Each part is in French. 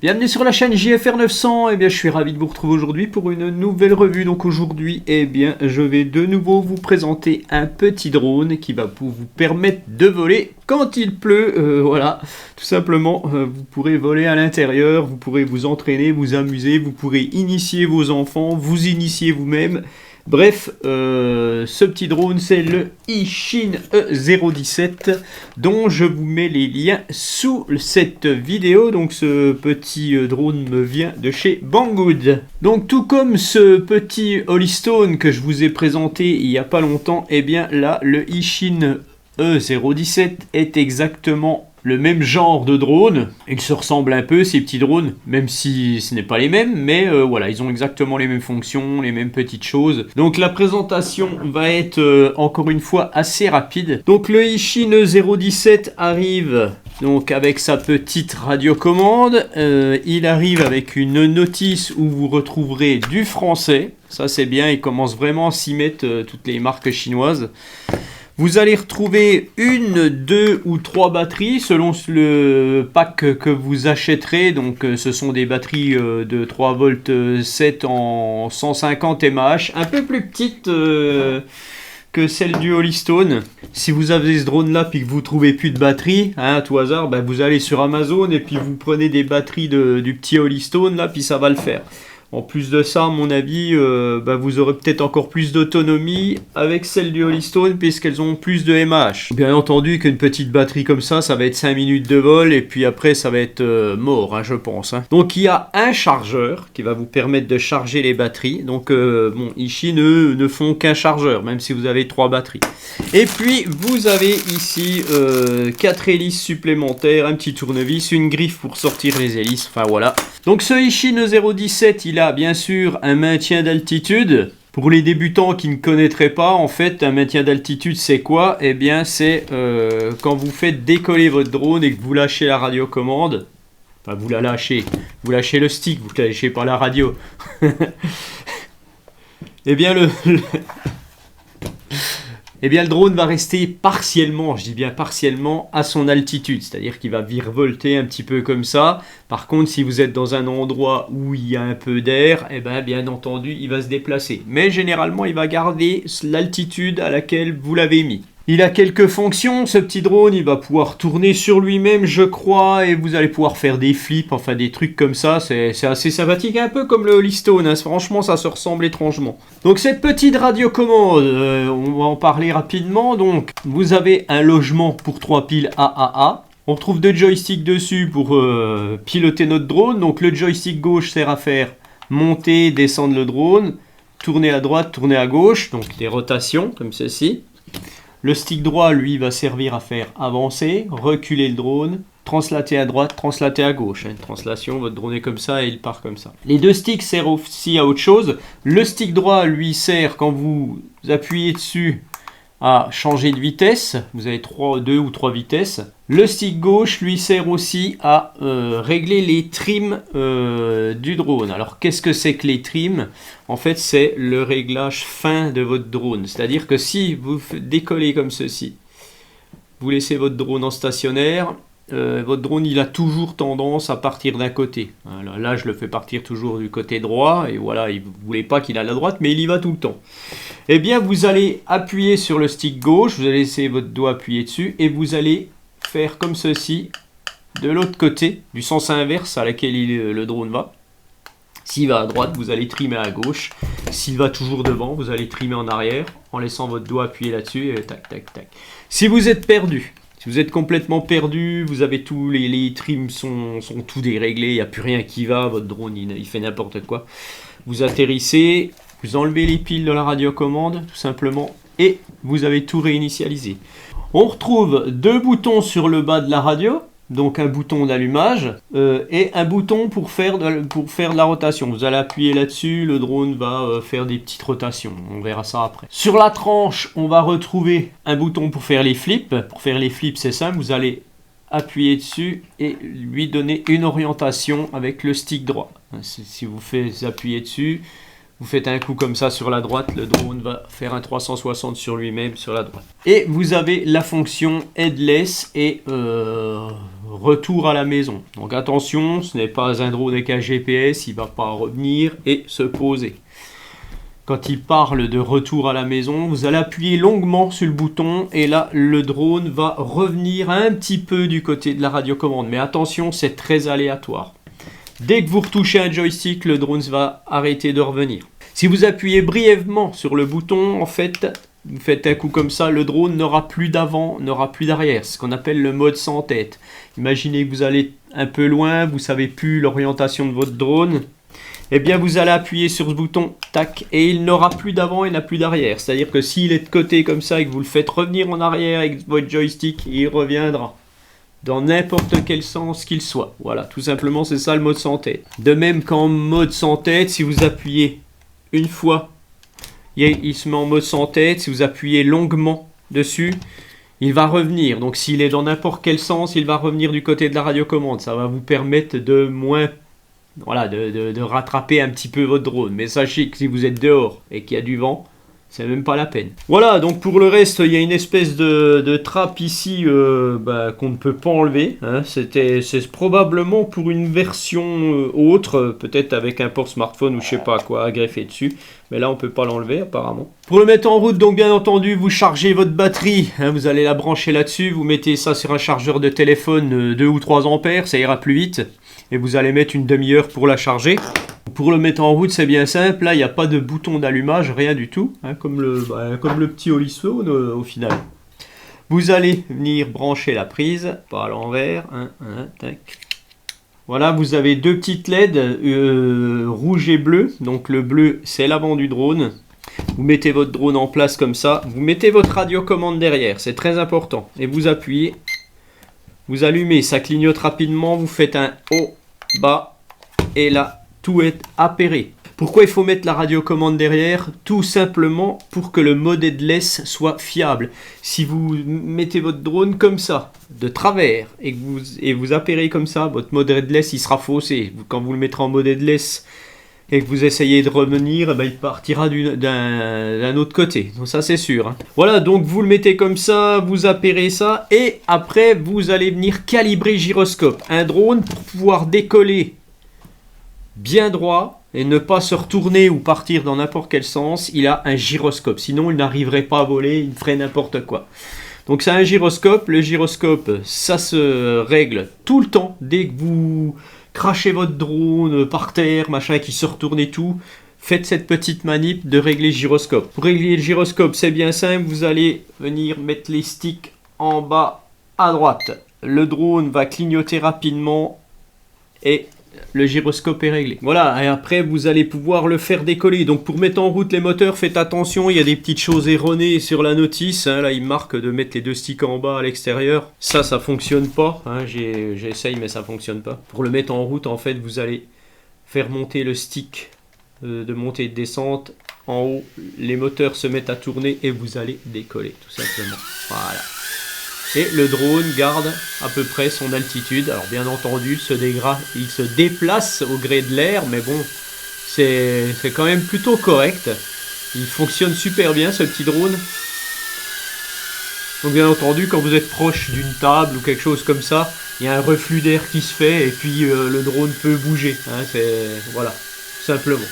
Bienvenue sur la chaîne JFR 900, je suis ravi de vous retrouver aujourd'hui pour une nouvelle revue. Donc aujourd'hui, je vais de nouveau vous présenter un petit drone qui va vous permettre de voler quand il pleut. Voilà, tout simplement, vous pourrez voler à l'intérieur, vous pourrez vous entraîner, vous amuser, vous pourrez initier vos enfants, vous initier vous-même. Bref, ce petit drone, c'est le Eachine E017, dont je vous mets les liens sous cette vidéo. Donc ce petit drone me vient de chez Banggood. Donc tout comme ce petit Holystone que je vous ai présenté il n'y a pas longtemps, là, le Eachine E017 est exactement le même genre de drone. Ils se ressemblent un peu, ces petits drones, même si ce n'est pas les mêmes, mais voilà, ils ont exactement les mêmes fonctions, les mêmes petites choses. Donc la présentation va être encore une fois assez rapide. Donc le Eachine E017 arrive donc avec sa petite radiocommande. Il arrive avec une notice où vous retrouverez du français. Ça c'est bien, il commence vraiment à s'y mettre toutes les marques chinoises. Vous allez retrouver une, deux ou trois batteries selon le pack que vous achèterez. Donc ce sont des batteries de 3 volts 7 en 150 mAh, un peu plus petites que celle du Holystone. Si vous avez ce drone là puis que vous trouvez plus de batterie, à tout hasard, vous allez sur Amazon et puis vous prenez des batteries du petit Holystone là, puis ça va le faire. En plus de ça, à mon avis, vous aurez peut-être encore plus d'autonomie avec celle du Holystone puisqu'elles ont plus de mAh. Bien entendu qu'une petite batterie comme ça va être 5 minutes de vol et puis après ça va être mort, je pense. Donc il y a un chargeur qui va vous permettre de charger les batteries. Donc Eachine, eux, ne font qu'un chargeur, même si vous avez 3 batteries. Et puis vous avez ici 4 hélices supplémentaires, un petit tournevis, une griffe pour sortir les hélices, enfin voilà. Donc ce Eachine E017, il a bien sûr un maintien d'altitude. Pour les débutants qui ne connaîtraient pas, en fait, un maintien d'altitude, c'est quoi? C'est quand vous faites décoller votre drone et que vous lâchez la radiocommande. Enfin, vous la lâchez. Vous lâchez le stick, vous ne lâchez pas la radio. le drone va rester partiellement, je dis bien partiellement, à son altitude. C'est-à-dire qu'il va virevolter un petit peu comme ça. Par contre, si vous êtes dans un endroit où il y a un peu d'air, bien entendu, il va se déplacer. Mais généralement, il va garder l'altitude à laquelle vous l'avez mis. Il a quelques fonctions, ce petit drone, il va pouvoir tourner sur lui-même, je crois, et vous allez pouvoir faire des flips, enfin des trucs comme ça, c'est assez sympathique, un peu comme le Holystone, franchement ça se ressemble étrangement. Donc cette petite radiocommande, on va en parler rapidement. Donc vous avez un logement pour 3 piles AAA, on retrouve 2 joysticks dessus pour piloter notre drone. Donc le joystick gauche sert à faire monter, descendre le drone, tourner à droite, tourner à gauche, donc des rotations comme ceci. Le stick droit, lui, va servir à faire avancer, reculer le drone, translater à droite, translater à gauche. Une translation, votre drone est comme ça et il part comme ça. Les 2 sticks servent aussi à autre chose. Le stick droit, lui, sert quand vous appuyez dessus à changer de vitesse. Vous avez 2 ou 3 vitesses. Le stick gauche lui sert aussi à régler les trims du drone. Alors qu'est-ce que c'est que les trims? En fait, c'est le réglage fin de votre drone. C'est-à-dire que si vous décollez comme ceci, vous laissez votre drone en stationnaire, votre drone il a toujours tendance à partir d'un côté. Alors là je le fais partir toujours du côté droit et voilà, vous ne voulez pas qu'il aille à la droite mais il y va tout le temps. Vous allez appuyer sur le stick gauche, vous allez laisser votre doigt appuyer dessus et vous allez faire comme ceci de l'autre côté, du sens inverse à laquelle le drone va. S'il va à droite, vous allez trimer à gauche. S'il va toujours devant, vous allez trimer en arrière en laissant votre doigt appuyer là-dessus et tac, tac, tac. Si vous êtes perdu, si vous êtes complètement perdu, vous avez tous les trims sont tout déréglés, il n'y a plus rien qui va, votre drone il fait n'importe quoi. Vous atterrissez, vous enlevez les piles de la radiocommande tout simplement et vous avez tout réinitialisé. On retrouve 2 boutons sur le bas de la radio. Donc un bouton d'allumage et un bouton pour faire de la rotation. Vous allez appuyer là-dessus, le drone va faire des petites rotations. On verra ça après. Sur la tranche, on va retrouver un bouton pour faire les flips. Pour faire les flips, c'est simple. Vous allez appuyer dessus et lui donner une orientation avec le stick droit. Si vous faites appuyer dessus, Vous faites un coup comme ça sur la droite, le drone va faire un 360 sur lui-même sur la droite. Et vous avez la fonction headless et retour à la maison. Donc attention, ce n'est pas un drone avec un GPS, il ne va pas revenir et se poser. Quand il parle de retour à la maison, vous allez appuyer longuement sur le bouton et là, le drone va revenir un petit peu du côté de la radiocommande. Mais attention, c'est très aléatoire. Dès que vous retouchez un joystick, le drone va arrêter de revenir. Si vous appuyez brièvement sur le bouton, en fait, vous faites un coup comme ça, le drone n'aura plus d'avant, n'aura plus d'arrière. C'est ce qu'on appelle le mode sans tête. Imaginez que vous allez un peu loin, vous ne savez plus l'orientation de votre drone. Eh bien, vous allez appuyer sur ce bouton, tac, et il n'aura plus d'avant et n'a plus d'arrière. C'est-à-dire que s'il est de côté comme ça et que vous le faites revenir en arrière avec votre joystick, il reviendra. Dans n'importe quel sens qu'il soit. Voilà, tout simplement, c'est ça le mode sans tête. De même qu'en mode sans tête, si vous appuyez une fois, il se met en mode sans tête. Si vous appuyez longuement dessus, il va revenir. Donc s'il est dans n'importe quel sens, il va revenir du côté de la radiocommande. Ça va vous permettre de moins... Voilà, de rattraper un petit peu votre drone. Mais sachez que si vous êtes dehors et qu'il y a du vent, c'est même pas la peine. Voilà, donc pour le reste, il y a une espèce de trappe ici qu'on ne peut pas enlever. Hein. C'est probablement pour une version autre, peut-être avec un port smartphone ou je sais pas quoi, à greffer dessus. Mais là, on peut pas l'enlever apparemment. Pour le mettre en route, donc bien entendu, vous chargez votre batterie. Hein, vous allez la brancher là-dessus. Vous mettez ça sur un chargeur de téléphone 2 ou 3 ampères, ça ira plus vite. Et vous allez mettre une demi-heure pour la charger. Pour le mettre en route, c'est bien simple. Là, il n'y a pas de bouton d'allumage, rien du tout. Hein, comme le petit Holysphone au final. Vous allez venir brancher la prise, pas à l'envers. Tac. Voilà, vous avez deux petites LED, rouge et bleu. Donc le bleu, c'est l'avant du drone. Vous mettez votre drone en place comme ça. Vous mettez votre radiocommande derrière, c'est très important. Et vous appuyez. Vous allumez, ça clignote rapidement. Vous faites un haut, bas. Et là, tout est appairé. Pourquoi il faut mettre la radiocommande derrière? Tout simplement pour que le mode headless soit fiable. Si vous mettez votre drone comme ça, de travers, et vous appairez comme ça, votre mode headless il sera faussé. Quand vous le mettrez en mode headless et que vous essayez de revenir, il partira d'un autre côté. Donc ça c'est sûr. Hein. Voilà, donc vous le mettez comme ça, vous appairez ça, et après vous allez venir calibrer le gyroscope. Un drone pour pouvoir décoller bien droit et ne pas se retourner ou partir dans n'importe quel sens, il a un gyroscope. Sinon, il n'arriverait pas à voler, il ferait n'importe quoi. Donc, c'est un gyroscope. Le gyroscope, ça se règle tout le temps. Dès que vous crachez votre drone par terre, machin, qui se retourne et tout, faites cette petite manip de régler le gyroscope. Pour régler le gyroscope, c'est bien simple. Vous allez venir mettre les sticks en bas à droite. Le drone va clignoter rapidement et le gyroscope est réglé. Voilà, et après vous allez pouvoir le faire décoller. Donc pour mettre en route les moteurs, faites attention, il y a des petites choses erronées sur la notice. Hein. Là, il marque de mettre les deux sticks en bas à l'extérieur. Ça fonctionne pas. Hein. J'essaye, mais ça fonctionne pas. Pour le mettre en route, en fait, vous allez faire monter le stick de montée et de descente. En haut, les moteurs se mettent à tourner et vous allez décoller, tout simplement. Voilà. Et le drone garde à peu près son altitude. Alors bien entendu, il se déplace au gré de l'air, mais bon, c'est quand même plutôt correct. Il fonctionne super bien ce petit drone. Donc bien entendu, quand vous êtes proche d'une table ou quelque chose comme ça, il y a un reflux d'air qui se fait et puis le drone peut bouger. Hein, voilà, simplement.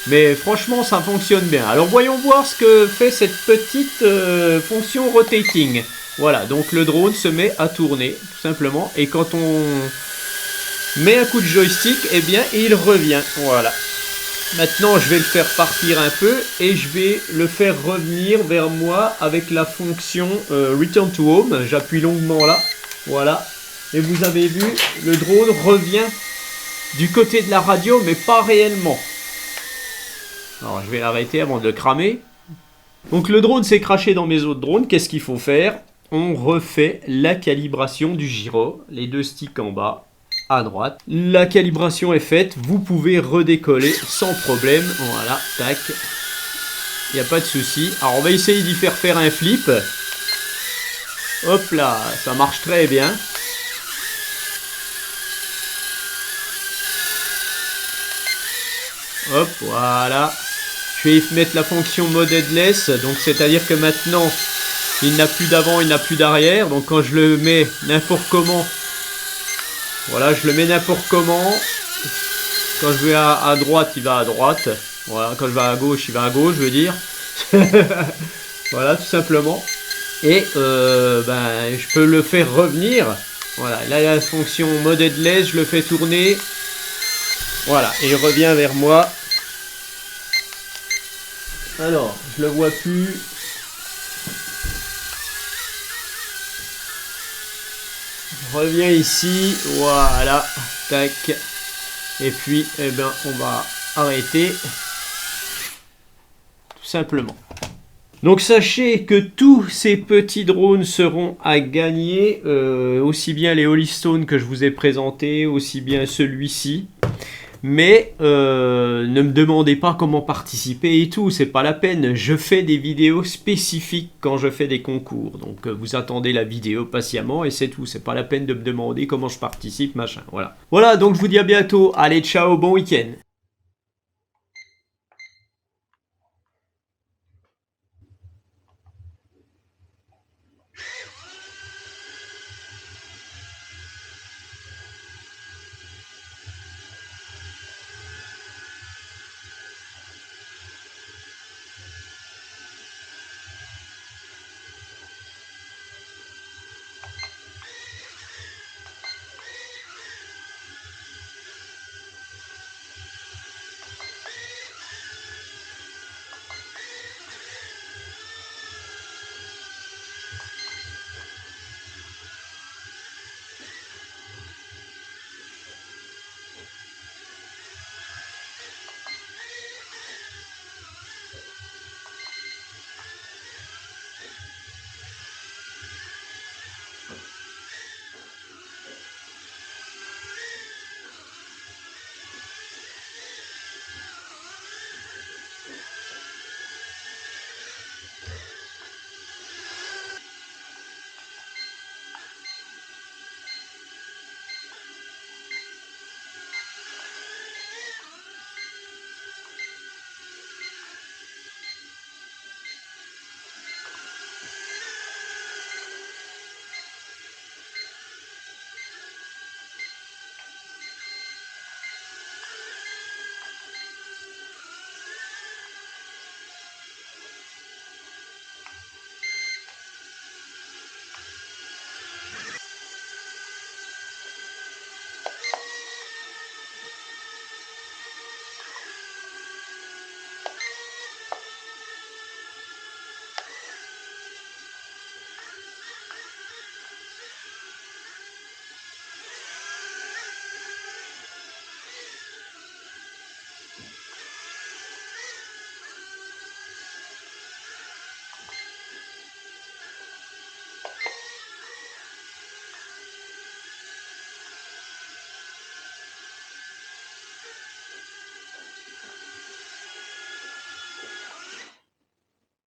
Mais franchement, ça fonctionne bien. Alors voyons voir ce que fait cette petite fonction rotating. Voilà, donc le drone se met à tourner, tout simplement. Et quand on met un coup de joystick, eh bien, il revient. Voilà. Maintenant, je vais le faire partir un peu et je vais le faire revenir vers moi avec la fonction Return to Home. J'appuie longuement là. Voilà. Et vous avez vu, le drone revient du côté de la radio, mais pas réellement. Alors, je vais l'arrêter avant de le cramer. Donc, le drone s'est craché dans mes autres drones. Qu'est-ce qu'il faut faire ? On refait la calibration du gyro, les deux sticks en bas, à droite. La calibration est faite, vous pouvez redécoller sans problème. Voilà, tac. Il n'y a pas de souci. Alors on va essayer d'y faire un flip. Hop là, ça marche très bien. Hop, voilà. vais mettre la fonction mode headless, donc c'est-à-dire que maintenant, il n'a plus d'avant, il n'a plus d'arrière. Donc quand je le mets n'importe comment, voilà, je le mets n'importe comment. Quand je vais à droite, il va à droite. Voilà, quand je vais à gauche, il va à gauche, je veux dire. Voilà, tout simplement. Et je peux le faire revenir. Voilà, là il y a la fonction mode headless, je le fais tourner. Voilà, et il revient vers moi. Alors, je le vois plus. Je reviens ici, voilà, tac. Et puis, eh ben, on va arrêter. Tout simplement. Donc sachez que tous ces petits drones seront à gagner, aussi bien les Holystone que je vous ai présentés, aussi bien celui-ci. Mais ne me demandez pas comment participer et tout, c'est pas la peine. Je fais des vidéos spécifiques quand je fais des concours. Donc vous attendez la vidéo patiemment et c'est tout. C'est pas la peine de me demander comment je participe, machin. Voilà. Voilà, donc je vous dis à bientôt. Allez, ciao, bon week-end.